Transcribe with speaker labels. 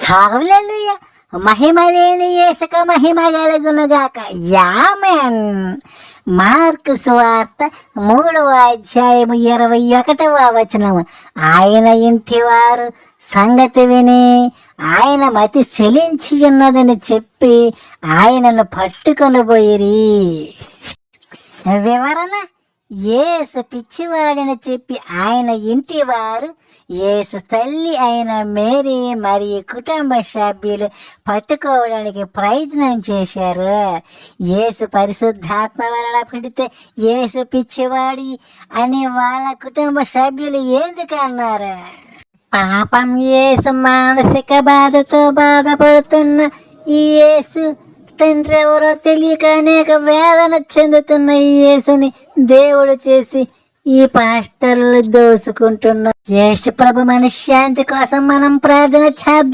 Speaker 1: హల్లెలూయా. మహిమ లేని యేసుకు మహిమ కలుగునుగాక. యామెన్. మార్కు సువార్త 3:21 ఆయన ఇంటివారు సంగతి విని ఆయన మతి చెలించి ఉన్నదని చెప్పి ఆయనను పట్టుకొని పోయిరి. వివరణ: యేసు పిచ్చివాడని చెప్పి ఆయన ఇంటి వారు యేసు తల్లి అయిన మేరీ మరియు కుటుంబ సభ్యులు పట్టుకోవడానికి ప్రయత్నం చేశారు. యేసు పరిశుద్ధాత్మ వలన పుడితే యేసు పిచ్చివాడి అని వాళ్ళ కుటుంబ సభ్యులు ఎందుకు అన్నారు? పాపం యేసు మానసిక బాధతో బాధపడుతున్న ఈ యేసు తండ్రి ఎవరో తెలియక అనేక వేదన చెందుతున్న ఈ యేసుని దేవుడు చేసి ఈ పాస్టర్లు దోసుకుంటున్న యేసు ప్రభు మనశ్శాంతి కోసం మనం ప్రార్థన చేద్దాం.